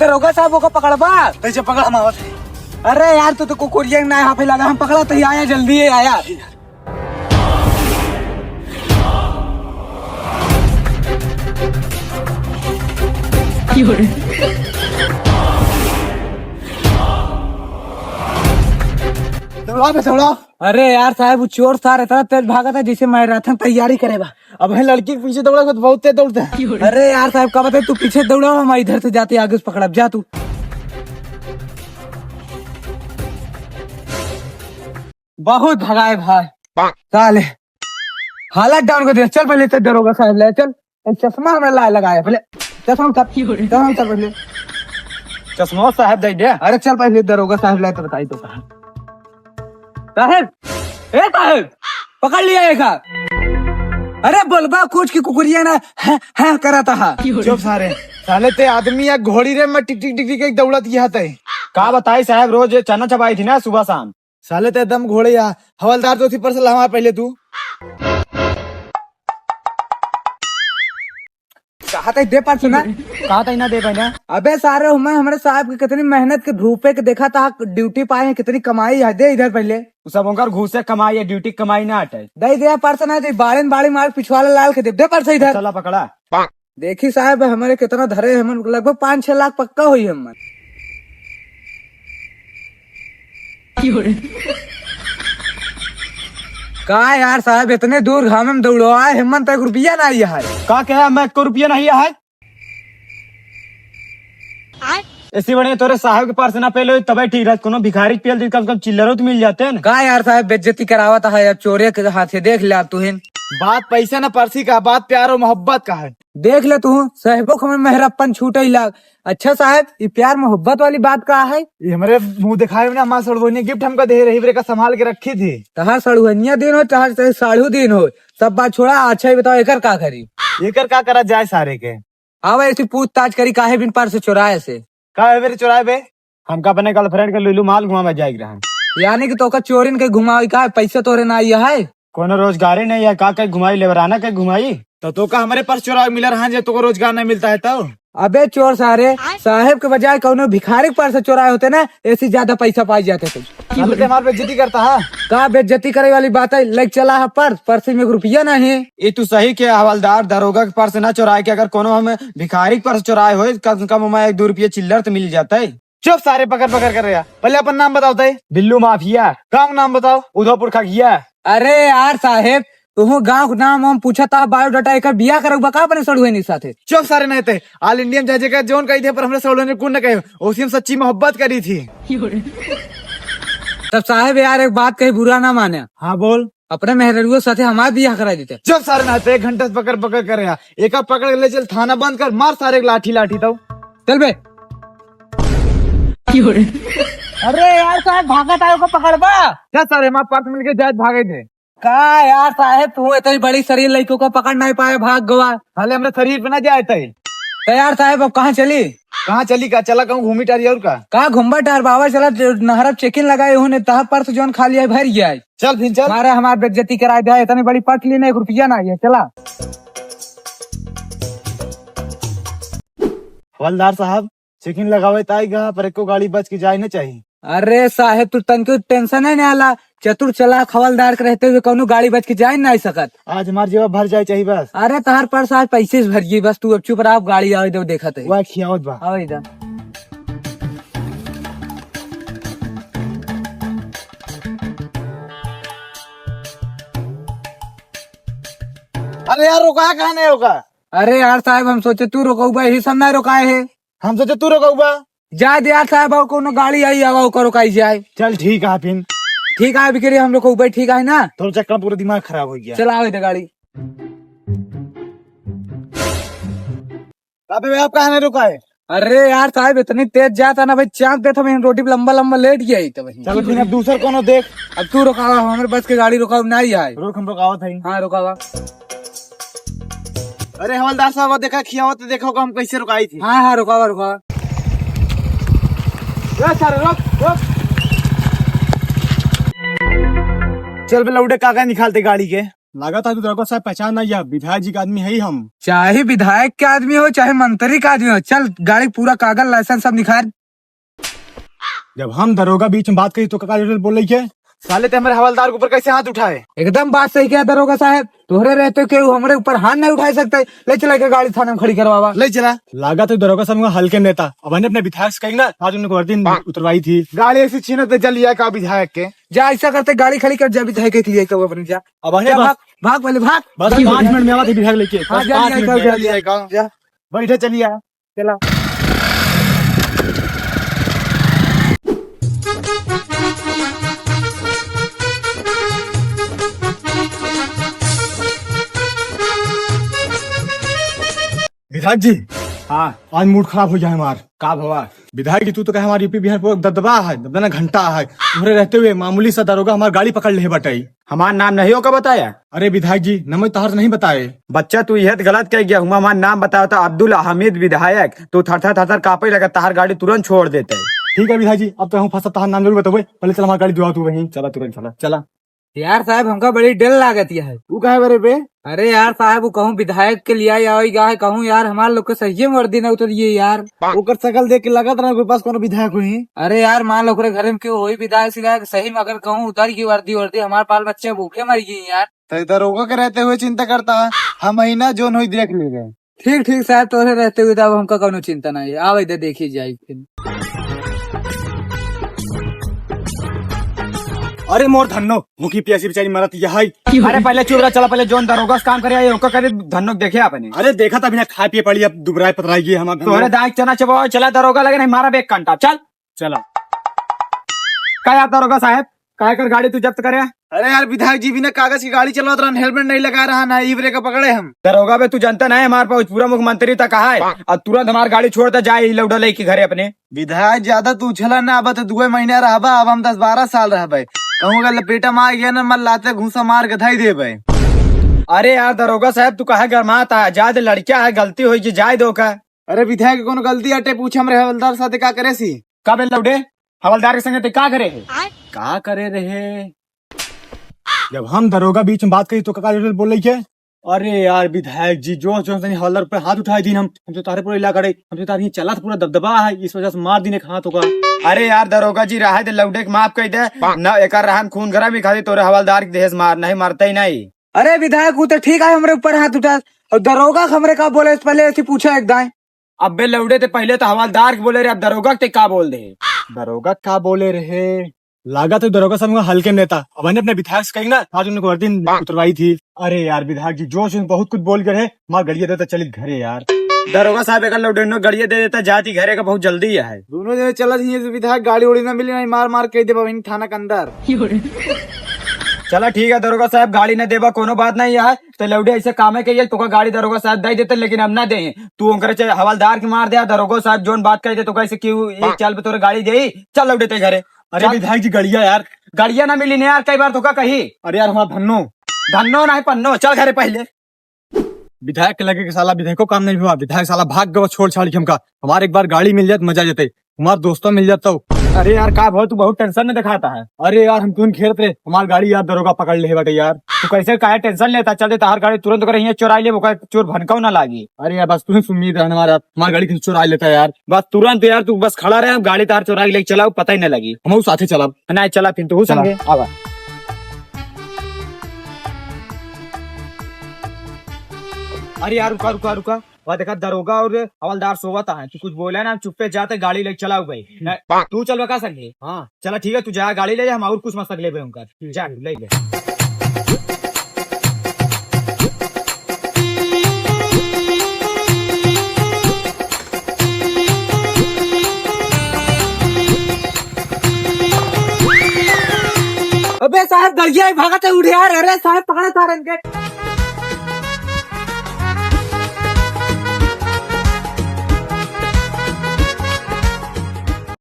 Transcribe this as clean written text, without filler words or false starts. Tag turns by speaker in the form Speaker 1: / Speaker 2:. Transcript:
Speaker 1: दरोगा साहब को पकड़बा।
Speaker 2: कैसे पकड़ हम आवत है?
Speaker 1: अरे यार तू तो कुकुरिया ना यहाँ पे लगा, हम पकड़ा तो आया, जल्दी है आया।
Speaker 2: थोड़ा
Speaker 1: अरे यार साहब वो चोर था, इतना तेज भागा था जिसे मैराथन तैयारी करेगा।
Speaker 2: अब है लड़की के पीछे दौड़ा तो बहुत तेज दौड़ते हैं।
Speaker 1: अरे यार साहब का बता, तू पीछे दौड़ा, हम इधर से जाते आगे से पकड़ा, जा तू। बहुत भगाए भाई साले, हालत डाउन कर दिया। चल पहले तो दरोगा साहब ले चल, एक चश्मा हमें लाए लगाया, पहले चश्मा उतार, चल पहले
Speaker 2: चश्मा साहब दे दे।
Speaker 1: अरे चल पहले दरोगा साहब लाए तो बताई तो साहब। ए साहब पकड़ लिया एक। अरे बोलबा कुछ की कुकुरिया ना है करा था।
Speaker 2: चुप साले ते आदमी या घोड़ी रे में टिक टिक टिक टिक दौड़त किया थे। का बताई साहब, रोज चना चबाई थी ना सुबह शाम। साले ते दम घोड़े या हवलदार तो थी पर से हमारे पहले तू
Speaker 1: कहा था दे पर सुना,
Speaker 2: कहा था ना दे पाई ना।
Speaker 1: अबे सारे हमारे साहब की कितनी मेहनत के धूपे के देखा था, ड्यूटी पाए हैं, कितनी कमाई है। दे इधर पहले,
Speaker 2: सब उनका घूस से कमाई है, ड्यूटी कमाई ना हटे।
Speaker 1: दे दे पर्सन है, बाड़ी बाड़ी मार पिछवाला लाल के दे पर्स इधर।
Speaker 2: चला पकड़ा।
Speaker 1: देखी साहब हमारे कितना धरे, हम लगभग 5-6 लाख पक्का हुई हम। का यार साहब इतने दूर घाम में दौड़ो आए, हिम्मत 1 रुपया ना है।
Speaker 2: का कहा मैं 1 रुपया नहीं है? ऐसी बड़े तोरे साहब के पास ना पहले तबे ठीक रह, कोनो भिखारी पेल दी कम चिल्लरों तो मिल जाते हैं।
Speaker 1: का यार साहब बेइज्जती करावत है, अब चोरे के हाथ से देख ले। अब तू
Speaker 2: बात पैसा ना परसी का, बात प्यार और मोहब्बत का है।
Speaker 1: देख ले तू साहबों को मेहरपन छूटे लाग। अच्छा साहब ये प्यार मोहब्बत वाली बात का है?
Speaker 2: ये हमारे मुंह दिखाए ना, हमारे सड़वनी गिफ्ट हमको दे रही ब्रेक संभाल के रखी थी।
Speaker 1: तहार सड़ुहनिया दिन हो चाहे साढ़ू दिन हो, सब बात छोड़ा। अच्छा ही बताओ एकर का करी?
Speaker 2: एकर का करा जाए सारे के?
Speaker 1: आवा ऐसी पूछताछ करी काहे बिन पार से चुराए से?
Speaker 2: का है मेरे चुराए बे? हमका अपने गर्लफ्रेंड के लुलू माल घुमा जाएगी रहा।
Speaker 1: यानी कि तो चोरिन के घुमाई का पैसे तोरे ना आइया है?
Speaker 2: कोनो रोजगार नहीं है, का घुमाई लेवराना के घुमाई तो का हमारे पास चुरा मिला रहा है, तो रोजगार नहीं मिलता है तो।
Speaker 1: अबे चोर सारे साहेब के बजाय कौनो भिखारी के पास से चोराए होते ना, ऐसी ज्यादा पैसा पाई जाते थे।
Speaker 2: हमारे बेइज्जती करता है
Speaker 1: का? बेइज्जती करे वाली बात है, लेके चला है पर्स में 1 रुपया नहीं।
Speaker 2: ये तू सही के हवलदार दरोगा के पर्स ना चुराए के, अगर कोनो हमें भिखारी के पर्स चुराए हो कम से कम हमें 1-2 रुपया चिल्लर तो मिल जाता है। चुप सारे पकड़ कर रहा। पहले अपन नाम बताओ थे। बिल्लू माफिया। गाँव नाम बताओ। उदयपुर खगिया।
Speaker 1: अरे यार साहेब तू गाँव का नाम हम पूछा था, बायोडाटा एक बिया कर का बने सड़ुए नहीं साथे।
Speaker 2: चुप सारे नहीं थे, ऑल इंडिया जजे का जोन कही थे पर हमने सड़ुए ने कौन न कहे, उसी में सच्ची मोहब्बत करी थी।
Speaker 1: तब साहेब यार एक बात कही बुरा ना माने।
Speaker 2: हाँ बोल।
Speaker 1: अपने मेहरुओं साथे हमारे बिया करा देते।
Speaker 2: चुप सारे नहीं थे, 1 घंटे से पकड़ कर रहा। एक पकड़ ले चल थाना बंद कर, मार सारे लाठी तो
Speaker 1: चल बे। अरे यार साहब भागा तायो को पकड़बा।
Speaker 2: क्या सारे हमारे पास मिलके जायद भागे थे।
Speaker 1: का यार साहेब तू इतनी बड़ी शरीर लड़कों को पकड़ नहीं पाए, भाग गवा।
Speaker 2: हाले हमारे शरीर पे ना जाए थे।
Speaker 1: तो यार साहब अब कहाँ चली?
Speaker 2: कहाँ चली का? चला कहूँ घूमी टारी और का
Speaker 1: घुम्बा टार बाबा चला नहरब चेकिंग लगाए उन्होंने तहा पर से जोन खाली है भर गया।
Speaker 2: चल फिर चल।
Speaker 1: हमारे बेइज्जती कराए दिया, इतनी बड़ी पट ली, 1 रुपया ना है। चला
Speaker 2: हवलदार साहब चेकिंग लगावे ताई गा पर एको गाड़ी बच के जाए न चाहिए।
Speaker 1: अरे साहेब तू तनको टेंशन है नहीं आला, चतुर चला हवलदार के रहते हुए कौनो गाड़ी बच के जा नहीं सकत।
Speaker 2: आज हमारी जेब भर जाए चाहिए बस।
Speaker 1: अरे तहार पर्स आज पैसे से भर गई, बस तू अब चुप रहा, गाड़ी आवे दो देखा थे।
Speaker 2: वह खियावत बा।
Speaker 1: आओ इधर।
Speaker 2: अरे यार रोका कहाँ नहीं होगा?
Speaker 1: अरे यार साहब हम सोचे तू रोकऊबा, यही सब नहीं रोकाए है।
Speaker 2: हम सोचे तू रोका
Speaker 1: जाए दे यार साहब, और कोनो गाड़ी आई आवा ओकर रोकाई जाए।
Speaker 2: चल ठीक है फिर।
Speaker 1: ठीक है बिक्री हम लोग ऊपर ठीक है ना।
Speaker 2: थोड़ा चक्कर पूरा दिमाग खराब हो गया।
Speaker 1: चला आओ गाड़ी।
Speaker 2: अबे आप कहाँ नहीं रुका है?
Speaker 1: अरे यार साहब इतनी तेज जाता ना भाई, चांद पे था मैं रोटी पे लंबा लेट गया तो वही।
Speaker 2: चलो फिर अब दूसरा कोनो देख।
Speaker 1: अब तू रुकावा, हमारे बस की गाड़ी रुकाव नहीं आए।
Speaker 2: रोक हम रुकावत है।
Speaker 1: हाँ रुकावा।
Speaker 2: अरे हवलदार साहब देखा खियावत तो देखो हम कैसे रुकाई थी।
Speaker 1: हाँ रुकावा।
Speaker 2: रोक। चल बे लौटे काका निकालते गाड़ी के। लागत है दरोगा साहब पहचान नहीं है, विधायक जी का आदमी है ही हम।
Speaker 1: चाहे विधायक के आदमी हो चाहे मंत्री का आदमी हो, चल गाड़ी पूरा कागज लाइसेंस सब निखार।
Speaker 2: जब हम दरोगा बीच में बात करी तो काका बोल रही है, साले ते हमारे हवलदार के ऊपर कैसे हाथ उठाए।
Speaker 1: एकदम बात सही किया दरोगा साहब, तोहरे रहते के हमारे ऊपर हाथ नहीं उठा सकते। ले चला के गाड़ी थाने में खड़ी करवावा।
Speaker 2: ले चला। लागत है दरोगा साहब हल्के नेता, अब अपने विधायक से कही ना, आज उनको वर्दी उतरवाई थी। गाड़ी ऐसी छीनो तो जल लिया का विधायक के।
Speaker 1: जा ऐसा करते गाड़ी खड़ी कर, जा विधायक के लिए तो अपने जा।
Speaker 2: अब
Speaker 1: जा, भाग भाग पहले भाग।
Speaker 2: बस 5 मिनट में आवा थी विधायक लेके।
Speaker 1: हाँ, जा, जा, जा, जा, जा, जा।
Speaker 2: बैठे चलिए
Speaker 1: चला।
Speaker 2: विधायक जी, हाँ आज मूड खराब हो जाए हमार। का भवा विधायक जी, तू तो कहे हमारे यूपी बिहार पर दबदबा है, दबदबा घंटा है। तुम्हारे रहते हुए मामूली सा दरोगा हमारी गाड़ी पकड़ ले बटाई।
Speaker 3: हमारा नाम नहीं होगा बताया।
Speaker 2: अरे विधायक जी, नमो तहर नहीं बताए।
Speaker 3: बच्चा तू यह गलत कह गया। हुआ हमारा नाम बताया था अब्दुल हमीद विधायक, तो थर थर कापे लगा, तहार गाड़ी तुरंत छोड़ देते।
Speaker 2: ठीक है विधायक जी, अब तो हम फंसा, तहार नाम जरूर बताओ। पहले चल हमारी गाड़ी दुआ तू वहीं। चला तुरंत चला चला।
Speaker 1: यार साहब हमका बड़ी डर लागत है।
Speaker 2: तू कहे बरे बे?
Speaker 1: अरे यार साहब, वो कहूँ विधायक के लिए आएगा है, कहूँ यार हमारे लोग के सही में वर्दी न उतरिए यार।
Speaker 2: ओकर शकल देख के लगा था ना पास कोनो विधायक हुई।
Speaker 1: अरे यार मान लो घर में क्यों हो विधायक सिधायक, सही में अगर कहूँ उतर की वर्दी वर्दी, हमारे पाल बच्चे भूखे मर गए यार।
Speaker 2: तो दरोगा के रहते हुए चिंता करता है, हम महीना जो नहीं देख ले गए।
Speaker 1: ठीक ठीक साहब, तोरे रहते हुए तब हमका कोनो चिंता नहीं है। आओ इधर देखी जाए फिर।
Speaker 2: अरे मोर धन्नो मुखी प्यासी बेचारी मरत यह।
Speaker 3: अरे पहले चुप रहा, चला पहले जोन दरोगा से काम करे ओका करे धन्नो देखे आपने।
Speaker 2: अरे देखा था बिना खाए पिए पड़ी, अब दुबराए पतराई गई हमारे।
Speaker 3: तोहरे दाग चना चबा चला दरोगा लगे नहीं मारा बेग कंटा। चल
Speaker 2: चला।
Speaker 3: क्या यार दरोगा साहब, काय कर गाड़ी तू जब्त करे।
Speaker 2: अरे यार विधायक जी बिना कागज की गाड़ी चलवा रहा, हेलमेट नहीं लगा रहा, ना ई ब्रेक पकड़े हम।
Speaker 3: दरोगा पे तू जनता नहीं, हमारे पास पूरा मुख्यमंत्री तक कहा है और तुरंत हमारी गाड़ी छोड़ता जाए लौटा लेके घरे अपने।
Speaker 2: विधायक ज्यादा तू उछला ना, अब तो 2 महीना रहबा, अब हम 10-12 साल रहबे। कहूँगा लपेटा मार गया ना, मल लाते घूसा मार के धाई देबे।
Speaker 3: अरे यार दरोगा साहब तू कहा गरमाता है, जाद लड़किया है, गलती हुई जी जाए दो का।
Speaker 2: अरे विधायक कोनो गलती अटे पूछ हमरे हवलदार साथे का करे सी।
Speaker 3: का बे लौटे हवलदार के संगे का करे है?
Speaker 2: का करे रहे? जब हम दरोगा बीच में बात करी तो काका बोल रही है, अरे यार विधायक जी जो हवलदार पे हाथ उठाए दिन, हम तो तारे पूरा इलाका रहे, हम तो तारे चला तो पूरा दबदबा है, इस वजह से मार दिन एक हाथ होगा।
Speaker 3: अरे यार दरोगा जी रहा दे लौटे के माफ कर दे न, एक रहन खून गरम ही खाती तोरे हवलदार के देश मार नहीं मारता ही नहीं।
Speaker 1: अरे विधायक वो तो ठीक है, हमारे ऊपर हाथ उठा, और दरोगा हमरे का बोले पहले ऐसी पूछा एक दाएं।
Speaker 3: अब बे लौटे थे पहले तो हवलदार के बोले रहे, अब दरोगा के का बोल दे।
Speaker 2: दरोगा का बोले रहे? लागा तो दरोगा साहब हल्के नेता, अब अपने विधायक से कही ना, आज उनको वर्दी उतरवाई थी। अरे यार विधायक जी जोश बहुत कुछ बोल कर है, माँ गड़िया देता चलित घरे यार।
Speaker 3: दरोगा साहब एक लौटे गड़िया दे देता जाती घरे का बहुत जल्दी है।
Speaker 2: दोनों जने चला विधायक गाड़ी उड़ी ना मिली, नहीं मार मार के दे वही थाना के अंदर।
Speaker 3: चला ठीक है दरोगा साहब, गाड़ी न देबा कोनो बात नहीं है, तो लौटे ऐसे काम है कि तो का गाड़ी दरोगा साहब दे देते, लेकिन अब ना दे। तू उनके हवलदार की मार दे, दरोगा साहब जोन बात कहते तो कैसे क्यों एक चल पे तोरे गाड़ी दे, चल लौटे ते घरे।
Speaker 2: अरे विधायक जी गड़िया यार,
Speaker 3: गाड़िया ना मिली यार, कई बार तो का कही।
Speaker 2: अरे यार हमारा धन्नो
Speaker 3: धन्नो नहीं पन्नो, चल घरे पहले।
Speaker 2: विधायक के लगे कि साला विधायक को काम नहीं हुआ, विधायक साला भाग गया छोड़ छाड़ के हमका। हमारे एक बार गाड़ी मिल जाती मजा जाते, हमारे दोस्तों मिल जाता।
Speaker 3: अरे यार का बहुत तू बहुत टेंशन में दिखाता है।
Speaker 2: अरे यार हम तुम खेलते रहे, हमारी गाड़ी यार दरोगा पकड़ ले बेटे यार।
Speaker 3: तू कैसे का टेंशन लेता, चलते तार गाड़ी तुरंत कर यहाँ चुरा ले, वो चोर भनकाऊ ना लागी।
Speaker 2: अरे यार बस तुम्हें उम्मीद है हमारा, हमारी गाड़ी किसी चुरा लेता है यार।
Speaker 3: बस तुरंत यार तू बस खड़ा रहे, गाड़ी तार चुरा के लेके चलाओ, पता ही नहीं लगी।
Speaker 2: हम साथे चला
Speaker 3: नहीं चला फिर तू संगे आवा। अरे यार रुका रुका रुका, वहाँ देखा दरोगा और हवलदार सोवता है, तू कुछ बोला ना, चुप्पे जाते गाड़ी लेके चलाओ भाई। तू चल का संगे। हाँ चला ठीक है, तू जा गाड़ी ले जा, हम और कुछ मसक ले उनका, जा ले ले।
Speaker 1: अबे साहब गड़िया भागते उठे यार। अरे साहब पकड़ा था इनके।